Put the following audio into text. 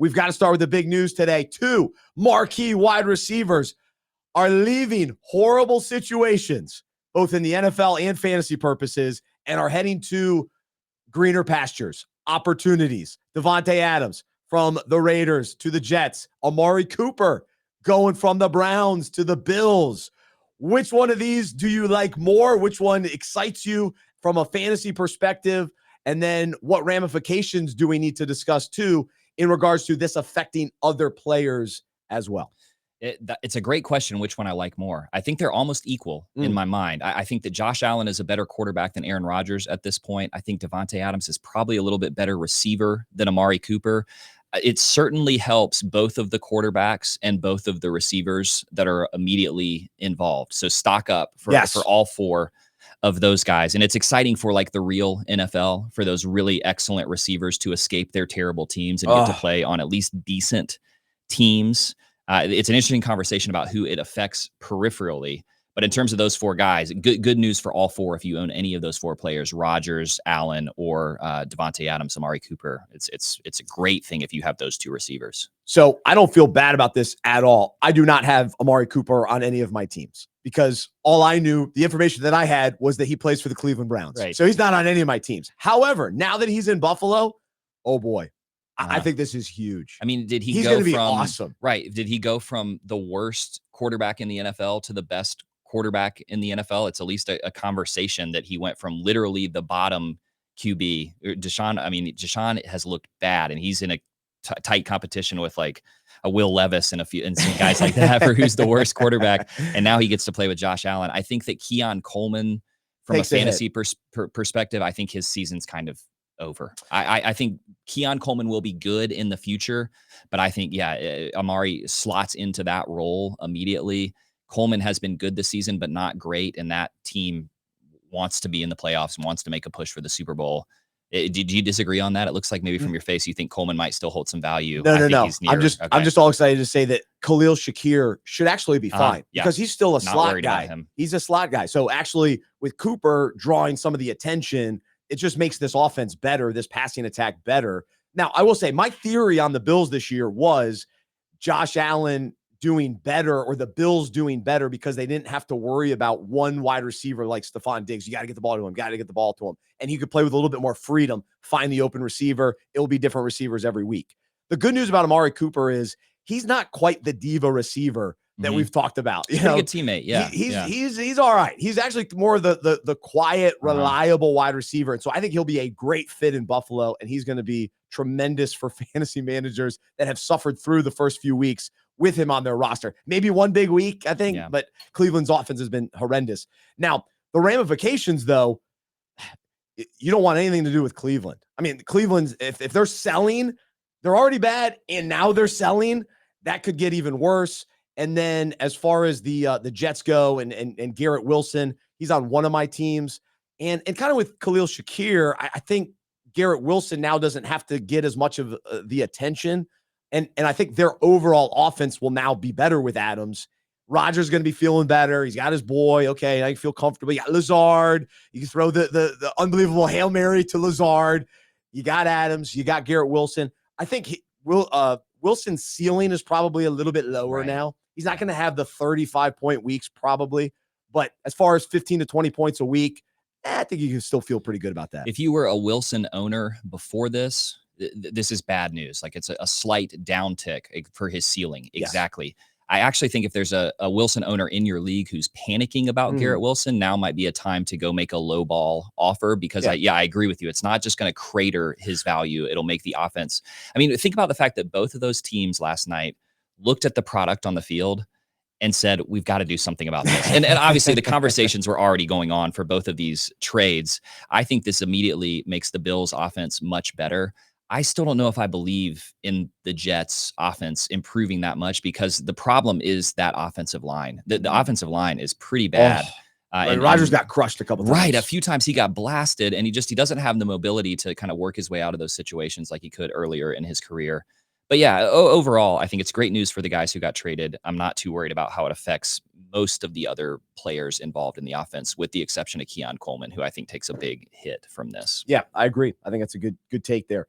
we've got to start with the big news today. 2 marquee wide receivers are leaving horrible situations, both in the NFL and fantasy purposes, and are heading to greener pastures, opportunities. Davante Adams from the Raiders to the Jets. Amari Cooper going from the Browns to the Bills. Which one of these do you like more? Which one excites you from a fantasy perspective? And then what ramifications do we need to discuss too in regards to this affecting other players as well? It's a great question, which one I like more. I think they're almost equal in my mind. I think that Josh Allen is a better quarterback than Aaron Rodgers at this point. I think Davante Adams is probably a little bit better receiver than Amari Cooper. It certainly helps both of the quarterbacks and both of the receivers that are immediately involved. So stock up for all 4 of those guys. And it's exciting for like the real NFL, for those really excellent receivers to escape their terrible teams and get to play on at least decent teams. It's an interesting conversation about who it affects peripherally. But in terms of those 4 guys, good news for all 4 if you own any of those 4 players, Rodgers, Allen, or Davante Adams, Amari Cooper. It's a great thing if you have those 2 receivers. So I don't feel bad about this at all. I do not have Amari Cooper on any of my teams because all I knew, the information that I had was that he plays for the Cleveland Browns. Right. So he's not on any of my teams. However, now that he's in Buffalo, oh boy, I think this is huge. I mean, he's going to be awesome. Right. Did he go from the worst quarterback in the NFL to the best quarterback in the NFL? It's at least a conversation that he went from literally the bottom QB. Deshaun has looked bad, and he's in a tight competition with like a Will Levis and some guys like that for who's the worst quarterback. And now he gets to play with Josh Allen. I think that Keon Coleman, from a fantasy perspective, I think his season's kind of over. I think Keon Coleman will be good in the future, but I think, Amari slots into that role immediately. Coleman has been good this season, but not great. And that team wants to be in the playoffs and wants to make a push for the Super Bowl. Did you disagree on that? It looks like maybe from your face, you think Coleman might still hold some value. No. I'm just all excited to say that Khalil Shakir should actually be fine because he's still a slot guy. He's a slot guy. So actually with Cooper drawing some of the attention, it just makes this offense better, this passing attack better. Now, I will say my theory on the Bills this year was Josh Allen doing better or the Bills doing better because they didn't have to worry about one wide receiver like Stephon Diggs. You got to get the ball to him, And he could play with a little bit more freedom, find the open receiver. It'll be different receivers every week. The good news about Amari Cooper is he's not quite the diva receiver that we've talked about. He's a good teammate. Yeah. He's all right. He's actually more the quiet, reliable wide receiver. And so I think he'll be a great fit in Buffalo, and he's going to be tremendous for fantasy managers that have suffered through the first few weeks with him on their roster. Maybe one big week, I think, but Cleveland's offense has been horrendous. Now, the ramifications, though, you don't want anything to do with Cleveland. I mean, Cleveland's, if they're selling, they're already bad, and now they're selling, that could get even worse. And then as far as the Jets go and Garrett Wilson, he's on one of my teams. And kind of with Khalil Shakir, I think Garrett Wilson now doesn't have to get as much of the attention. And I think their overall offense will now be better with Adams. Rodgers going to be feeling better. He's got his boy. Okay, now you feel comfortable. You got Lazard. You can throw the unbelievable Hail Mary to Lazard. You got Adams. You got Garrett Wilson. I think Wilson's ceiling is probably a little bit lower now. He's not going to have the 35-point weeks probably. But as far as 15 to 20 points a week, I think you can still feel pretty good about that. If you were a Wilson owner before this, this is bad news. Like it's a slight downtick for his ceiling. Exactly. Yes. I actually think if there's a Wilson owner in your league who's panicking about Garrett Wilson, now might be a time to go make a low ball offer because I agree with you. It's not just going to crater his value. It'll make the offense. I mean, think about the fact that both of those teams last night looked at the product on the field and said, we've got to do something about this. And obviously the conversations were already going on for both of these trades. I think this immediately makes the Bills offense much better. I still don't know if I believe in the Jets offense improving that much because the problem is that offensive line. The offensive line is pretty bad. And Rodgers got crushed a couple times. Right. A few times he got blasted and he doesn't have the mobility to kind of work his way out of those situations like he could earlier in his career. But yeah, overall, I think it's great news for the guys who got traded. I'm not too worried about how it affects most of the other players involved in the offense, with the exception of Keon Coleman, who I think takes a big hit from this. Yeah, I agree. I think that's a good take there.